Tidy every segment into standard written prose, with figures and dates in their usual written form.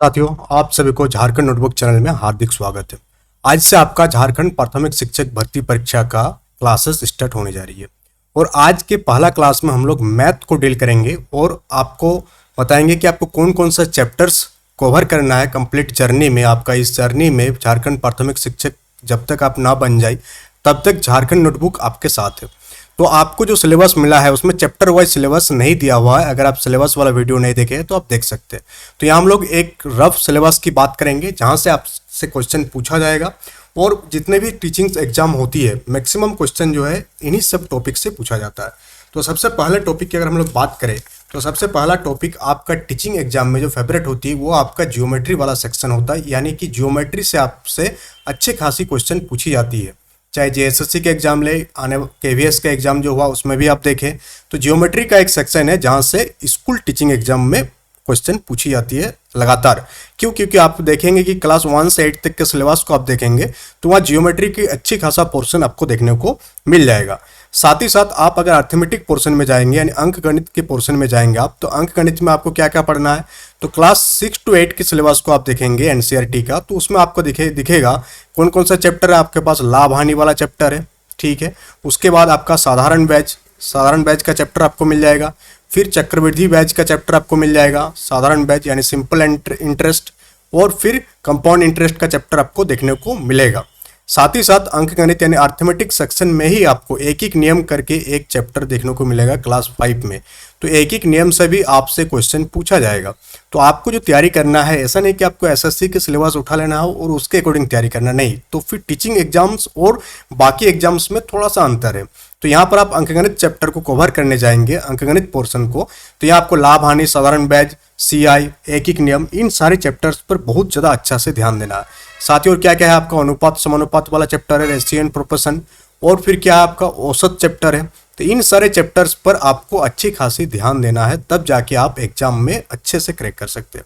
साथियों, आप सभी को झारखंड नोटबुक चैनल में हार्दिक स्वागत है। आज से आपका झारखंड प्राथमिक शिक्षक भर्ती परीक्षा का क्लासेस स्टार्ट होने जा रही है और आज के पहला क्लास में हम लोग मैथ को डील करेंगे और आपको बताएंगे कि आपको कौन कौन सा चैप्टर्स कवर करना है कंप्लीट जर्नी में। आपका इस जर्नी में झारखंड प्राथमिक शिक्षक जब तक आप ना बन जाए तब तक झारखंड नोटबुक आपके साथ है। तो आपको जो सिलेबस मिला है उसमें चैप्टर वाइज सिलेबस नहीं दिया हुआ है। अगर आप सिलेबस वाला वीडियो नहीं देखे तो आप देख सकते हैं। तो यहाँ हम लोग एक रफ सिलेबस की बात करेंगे जहाँ से आपसे क्वेश्चन पूछा जाएगा और जितने भी टीचिंग एग्जाम होती है मैक्सिमम क्वेश्चन जो है इन्हीं सब टॉपिक से पूछा जाता है। तो सबसे पहले टॉपिक की अगर हम लोग बात करें तो सबसे पहला टॉपिक आपका टीचिंग एग्जाम में जो फेवरेट होती है वो आपका ज्योमेट्री वाला सेक्शन होता है, यानी कि ज्योमेट्री से आपसे अच्छी खासी क्वेश्चन पूछी जाती है। चाहे जेएसएससी के एग्जाम ले आने केवीएस का एग्जाम जो हुआ उसमें भी आप देखें तो ज्योमेट्री का एक सेक्शन है जहां से स्कूल टीचिंग एग्जाम में क्वेश्चन पूछी जाती है लगातार। क्यों? क्योंकि आप देखेंगे कि क्लास 1 से 8 तक के सिलेबस को आप देखेंगे तो वहाँ ज्योमेट्री की अच्छी खासा पोर्शन आपको देखने को मिल जाएगा। साथ ही साथ आप अगर अर्थमेटिक पोर्शन में जाएंगे यानी अंक गणित के पोर्शन में जाएंगे आप, तो अंक गणित में आपको क्या क्या पढ़ना है, तो क्लास 6 to 8 के सिलेबस को आप देखेंगे एनसीईआरटी का, तो उसमें आपको दिखेगा कौन कौन सा चैप्टर है आपके पास। लाभ हानि वाला चैप्टर है, ठीक है। उसके बाद आपका साधारण बैच का चैप्टर आपको मिल जाएगा। फिर चक्रवृद्धि बैच का चैप्टर आपको मिल जाएगा, साधारण बैच यानी सिंपल इंटरेस्ट, और फिर कंपाउंड इंटरेस्ट का चैप्टर आपको देखने को मिलेगा। साथ ही साथ अंक गणित यानी अर्थमेटिक सेक्शन में ही आपको एक एक नियम करके एक चैप्टर देखने को मिलेगा क्लास 5 में। तो एक एक नियम से भी आपसे क्वेश्चन पूछा जाएगा। तो आपको जो तैयारी करना है, ऐसा नहीं कि आपको एसएससी के सिलेबस उठा लेना हो और उसके अकॉर्डिंग तैयारी करना, नहीं। तो फिर टीचिंग एग्जाम्स और बाकी एग्जाम्स में थोड़ा सा अंतर है। तो यहाँ पर आप अंकगणित चैप्टर को कवर करने जाएंगे, अंकगणित पोर्शन को, तो यहाँ आपको लाभ हानि, साधारण बैच, सीआई, एक एक नियम, इन सारे चैप्टर्स पर बहुत ज़्यादा अच्छा से ध्यान देना है। साथ ही और क्या क्या है आपका अनुपात समानुपात वाला चैप्टर है, रेशियो एंड प्रोपोर्शन, और फिर क्या आपका औसत चैप्टर है। तो इन सारे चैप्टर्स पर आपको अच्छी खासी ध्यान देना है, तब जाके आप एग्जाम में अच्छे से क्रैक कर सकते हैं।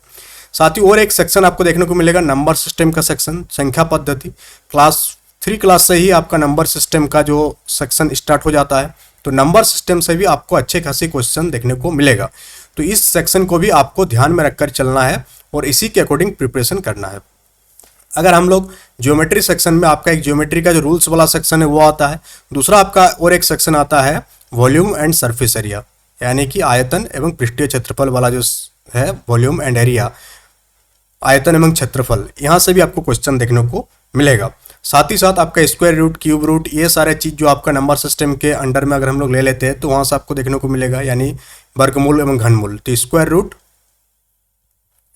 साथ ही और एक सेक्शन आपको देखने को मिलेगा नंबर सिस्टम का सेक्शन, संख्या पद्धति। क्लास 3 क्लास से ही आपका नंबर सिस्टम का जो सेक्शन स्टार्ट हो जाता है, तो नंबर सिस्टम से भी आपको अच्छे खासे क्वेश्चन देखने को मिलेगा। तो इस सेक्शन को भी आपको ध्यान में रखकर चलना है और इसी के अकॉर्डिंग प्रिपरेशन करना है। अगर हम लोग ज्योमेट्री सेक्शन में, आपका एक ज्योमेट्री का जो रूल्स वाला सेक्शन है वो आता है। दूसरा आपका और एक सेक्शन आता है वॉल्यूम एंड सरफेस एरिया, यानी कि आयतन एवं पृष्ठीय क्षेत्रफल वाला जो है, वॉल्यूम एंड एरिया, आयतन एवं क्षेत्रफल, यहाँ से भी आपको क्वेश्चन देखने को मिलेगा। साथ ही साथ आपका स्क्वायर रूट, क्यूब रूट, ये सारे चीज़ जो आपका नंबर सिस्टम के अंडर में अगर हम लोग ले लेते हैं तो वहाँ से आपको देखने को मिलेगा, यानी वर्गमूल एवं घनमूल। तो square root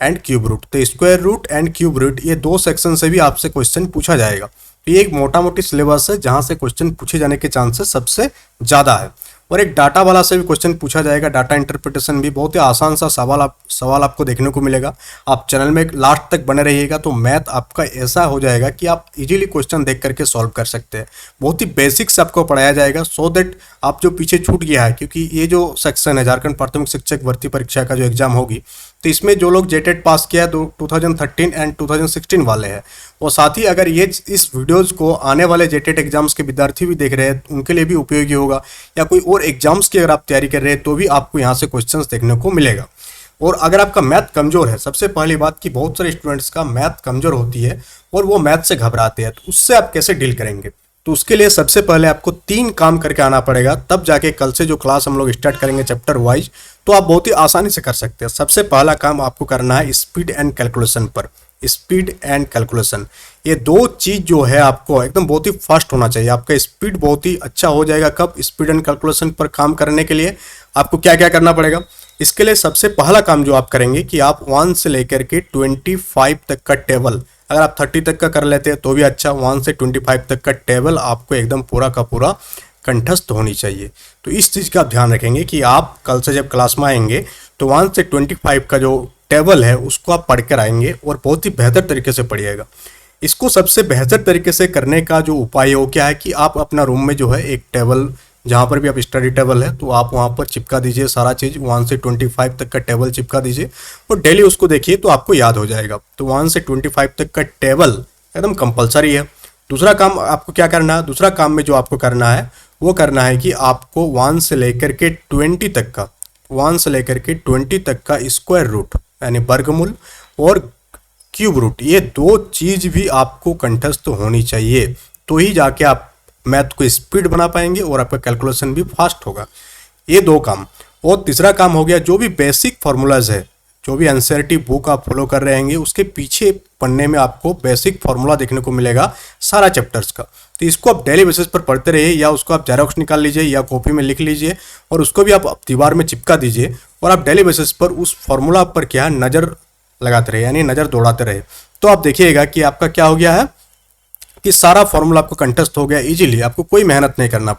and cube root, तो square root and cube root, ये दो सेक्शन से भी आपसे क्वेश्चन पूछा जाएगा। तो ये एक मोटा मोटी सिलेबस है जहाँ से क्वेश्चन पूछे जाने के चांसेस सबसे ज़्यादा है। और एक डाटा वाला से भी क्वेश्चन पूछा जाएगा, डाटा इंटरप्रिटेशन भी बहुत ही आसान सा सवाल आपको देखने को मिलेगा। आप चैनल में लास्ट तक बने रहिएगा तो मैथ आपका ऐसा हो जाएगा कि आप इजीली क्वेश्चन देख करके सॉल्व कर सकते हैं। बहुत ही बेसिक्स आपको पढ़ाया जाएगा, सो दैट आप जो पीछे छूट गया है, क्योंकि ये जो सेक्शन है झारखंड प्राथमिक शिक्षक भर्ती परीक्षा का जो एग्जाम होगी, तो इसमें जो लोग जेटेट पास किया है 2013 एंड 2016 वाले हैं, और साथ ही अगर ये इस वीडियोज़ को आने वाले जेटेट एग्जाम्स के विद्यार्थी भी देख रहे हैं उनके लिए भी उपयोगी होगा, या कोई और एग्जाम्स की अगर आप तैयारी कर रहे हैं तो भी आपको यहाँ से क्वेश्चंस देखने को मिलेगा। और अगर आपका मैथ कमज़ोर है, सबसे पहली बात कि बहुत सारे स्टूडेंट्स का मैथ कमज़ोर होती है और वो मैथ से घबराते हैं, तो उससे आप कैसे डील करेंगे? तो उसके लिए सबसे पहले आपको 3 काम करके आना पड़ेगा, तब जाके कल से जो क्लास हम लोग स्टार्ट करेंगे चैप्टर वाइज, तो आप बहुत ही आसानी से कर सकते हैं। सबसे पहला काम आपको करना है स्पीड एंड कैलकुलेशन पर। स्पीड एंड कैलकुलेशन, ये दो चीज़ जो है आपको एकदम बहुत ही फास्ट होना चाहिए। आपका स्पीड बहुत ही अच्छा हो जाएगा कब? स्पीड एंड कैलकुलेशन पर काम करने के लिए आपको क्या क्या करना पड़ेगा? इसके लिए सबसे पहला काम जो आप करेंगे कि आप 1 से लेकर के 25 तक का टेबल, अगर आप 30 तक का कर लेते हैं तो भी अच्छा, 1 से 25 तक का टेबल आपको एकदम पूरा का पूरा कंठस्थ होनी चाहिए। तो इस चीज़ का आप ध्यान रखेंगे कि आप कल से जब क्लास में आएंगे तो 1 से 25 का जो टेबल है उसको आप पढ़ कर आएंगे और बहुत ही बेहतर तरीके से पढ़िएगा। इसको सबसे बेहतर तरीके से करने का जो उपाय हो क्या है कि आप अपना रूम में जो है एक टेबल, जहाँ पर भी आप स्टडी टेबल है तो आप वहाँ पर चिपका दीजिए सारा चीज़, 1 से 25 तक का टेबल चिपका दीजिए और डेली उसको देखिए तो आपको याद हो जाएगा। तो 1 से 25 तक का टेबल एकदम कंपलसरी है। दूसरा काम आपको क्या करना है? दूसरा काम में जो आपको करना है वो करना है कि आपको 1 से लेकर के 20 तक का, 1 से लेकर के 20 तक का स्क्वायर रूट यानी वर्गमूल और क्यूब रूट, ये दो चीज भी आपको कंठस्थ होनी चाहिए, तो ही जाके आप मैथ को स्पीड बना पाएंगे और आपका कैलकुलेशन भी फास्ट होगा। ये दो काम। और तीसरा काम हो गया, जो भी बेसिक फार्मूलाज है, जो भी एनसीईआरटी बुक आप फॉलो कर रहे हैं उसके पीछे पढ़ने में आपको बेसिक फार्मूला देखने को मिलेगा सारा चैप्टर्स का। तो इसको आप डेली बेसिस पर पढ़ते रहिए, या उसको आप जेरोक्स निकाल लीजिए या कॉपी में लिख लीजिए और उसको भी आप दीवार में चिपका दीजिए और आप डेली बेसिस पर उस फार्मूला पर क्या है नज़र लगाते रहे, यानी नज़र दौड़ाते रहे। तो आप देखिएगा कि आपका क्या हो गया है कि सारा फॉर्मूला आपको कंठस्थ हो गया इजीली, आपको कोई मेहनत नहीं करना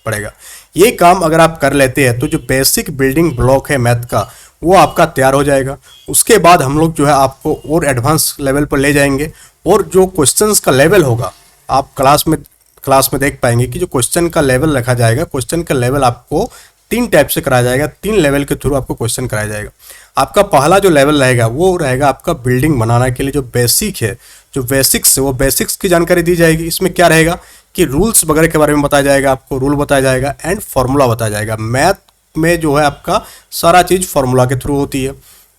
पड़ेगा। ये काम अगर आप कर लेते हैं तो जो बेसिक बिल्डिंग ब्लॉक है मैथ का वो आपका तैयार हो जाएगा। उसके बाद हम लोग जो है आपको और एडवांस लेवल पर ले जाएंगे, और जो क्वेश्चंस का लेवल होगा आप क्लास में देख पाएंगे कि जो क्वेश्चन का लेवल रखा जाएगा, क्वेश्चन का लेवल आपको 3 टाइप से कराया जाएगा, 3 लेवल के थ्रू आपको क्वेश्चन कराया जाएगा। आपका पहला जो लेवल रहेगा वो रहेगा आपका बिल्डिंग बनाने के लिए जो बेसिक है, जो बेसिक्स है वो बेसिक्स की जानकारी दी जाएगी। इसमें क्या रहेगा कि रूल्स वगैरह के बारे में बताया जाएगा, आपको रूल बताया जाएगा एंड फॉर्मूला बताया जाएगा। मैथ में जो है आपका सारा चीज़ फॉर्मूला के थ्रू होती है,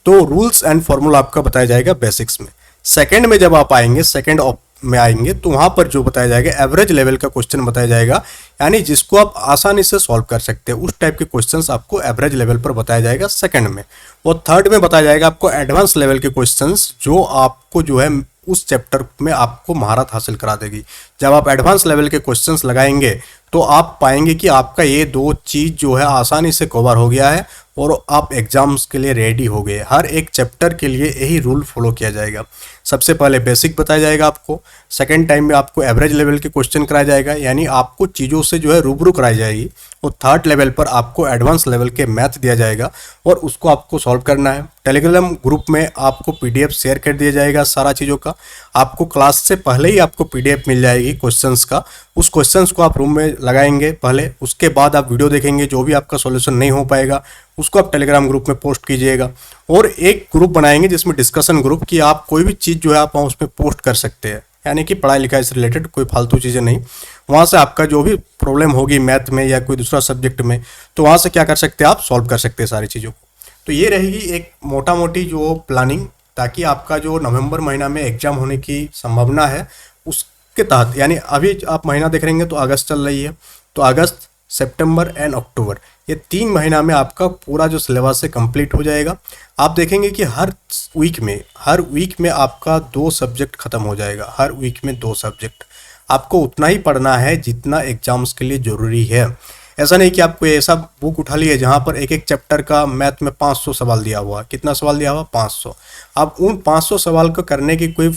तो रूल्स एंड फॉर्मूला आपका बताया जाएगा बेसिक्स में। सेकंड में जब आप आएंगे, सेकंड में आएंगे तो वहाँ पर जो बताया जाएगा एवरेज लेवल का क्वेश्चन बताया जाएगा, यानी जिसको आप आसानी से सॉल्व कर सकते हैं, उस टाइप के क्वेश्चंस आपको एवरेज लेवल पर बताया जाएगा सेकंड में। और थर्ड में बताया जाएगा आपको एडवांस लेवल के क्वेश्चंस, जो आपको जो है उस चैप्टर में आपको महारत हासिल करा देगी। जब आप एडवांस लेवल के क्वेश्चंस लगाएंगे तो आप पाएंगे कि आपका ये दो चीज़ जो है आसानी से कवर हो गया है और आप एग्जाम्स के लिए रेडी हो गए। हर एक चैप्टर के लिए यही रूल फॉलो किया जाएगा। सबसे पहले बेसिक बताया जाएगा आपको, सेकंड टाइम में आपको एवरेज लेवल के क्वेश्चन कराया जाएगा, यानी आपको चीज़ों से जो है रूबरू कराई जाएगी, और थर्ड लेवल पर आपको एडवांस लेवल के मैथ दिया जाएगा और उसको आपको सॉल्व करना है। टेलीग्राम ग्रुप में आपको पीडीएफ शेयर कर दिया जाएगा सारा चीज़ों का, आपको क्लास से पहले ही आपको पीडीएफ मिल जाएगी क्वेश्चंस का। उस क्वेश्चंस को आप रूम में लगाएंगे पहले, उसके बाद आप वीडियो देखेंगे, जो भी आपका सॉल्यूशन नहीं हो पाएगा उसको आप टेलीग्राम ग्रुप में पोस्ट कीजिएगा। और एक ग्रुप बनाएंगे जिसमें डिस्कशन ग्रुप, कि आप कोई भी चीज़ जो है आप उसमें पोस्ट कर सकते हैं, यानी कि पढ़ाई लिखाई से रिलेटेड कोई फालतू चीज़ें नहीं। वहाँ से आपका जो भी प्रॉब्लम होगी मैथ में या कोई दूसरा सब्जेक्ट में, तो वहाँ से क्या कर सकते हैं आप सॉल्व कर सकते हैं सारी चीज़ों को। तो ये रहेगी एक मोटा मोटी जो प्लानिंग, ताकि आपका जो नवंबर महीना में एग्जाम होने की संभावना है उसके तहत, यानी अभी आप महीना देख रहेंगे तो अगस्त चल रही है, तो अगस्त, सितंबर एंड अक्टूबर, ये 3 महीना में आपका पूरा जो सिलेबस है कंप्लीट हो जाएगा। आप देखेंगे कि हर वीक में आपका 2 सब्जेक्ट खत्म हो जाएगा। हर वीक में 2 सब्जेक्ट आपको उतना ही पढ़ना है जितना एग्जाम्स के लिए ज़रूरी है। ऐसा नहीं कि आपको ऐसा बुक उठा लिया जहाँ पर एक एक चैप्टर का मैथ में 500 सवाल दिया हुआ। कितना सवाल दिया हुआ? 500। अब उन 500 सवाल को करने की कोई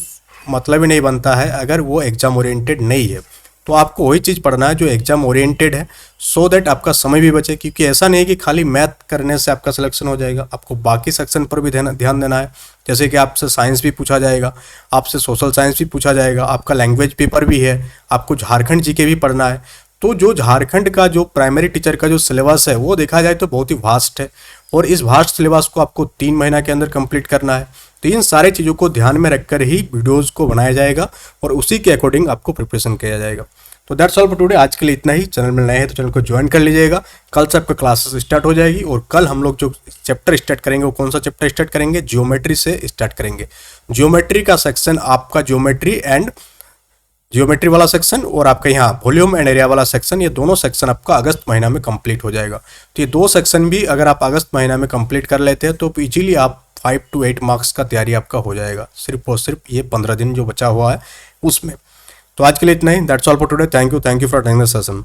मतलब ही नहीं बनता है अगर वो एग्जाम ओरिएंटेड नहीं है। तो आपको वही चीज़ पढ़ना है जो एग्जाम ओरिएंटेड है, सो दैट आपका समय भी बचे। क्योंकि ऐसा नहीं है कि खाली मैथ करने से आपका सिलेक्शन हो जाएगा, आपको बाकी सेक्शन पर भी ध्यान देना है। जैसे कि आपसे साइंस भी पूछा जाएगा, आपसे सोशल साइंस भी पूछा जाएगा, आपका लैंग्वेज पेपर भी है, आपको झारखंड जीके भी पढ़ना है। तो जो झारखंड का जो प्राइमरी टीचर का जो सिलेबस है वो देखा जाए तो बहुत ही वास्ट है, और इस वास्ट सिलेबस को आपको 3 महीना के अंदर कंप्लीट करना है। तो इन सारे चीज़ों को ध्यान में रखकर ही वीडियोज़ को बनाया जाएगा और उसी के अकॉर्डिंग आपको प्रिपरेशन किया जाएगा। तो दैट्स ऑल फॉर टुडे। आज के लिए इतना ही। चैनल में नए हैं तो चैनल को ज्वाइन कर लीजिएगा। कल से आपका क्लासेस स्टार्ट हो जाएगी, और कल हम लोग जो चैप्टर स्टार्ट करेंगे वो कौन सा चैप्टर स्टार्ट करेंगे? ज्योमेट्री से स्टार्ट करेंगे। ज्योमेट्री का सेक्शन आपका ज्योमेट्री वाला सेक्शन और आपका यहाँ वॉल्यूम एंड एरिया वाला सेक्शन, ये दोनों सेक्शन आपका अगस्त महीना में कंप्लीट हो जाएगा। तो ये 2 सेक्शन भी अगर आप अगस्त महीना में कंप्लीट कर लेते हैं तो इजीली आप 5 to 8 मार्क्स का तैयारी आपका हो जाएगा, सिर्फ और सिर्फ ये 15 दिन जो बचा हुआ है उसमें। तो आज के लिए इतना ही। That's all for today. Thank you for attending the session.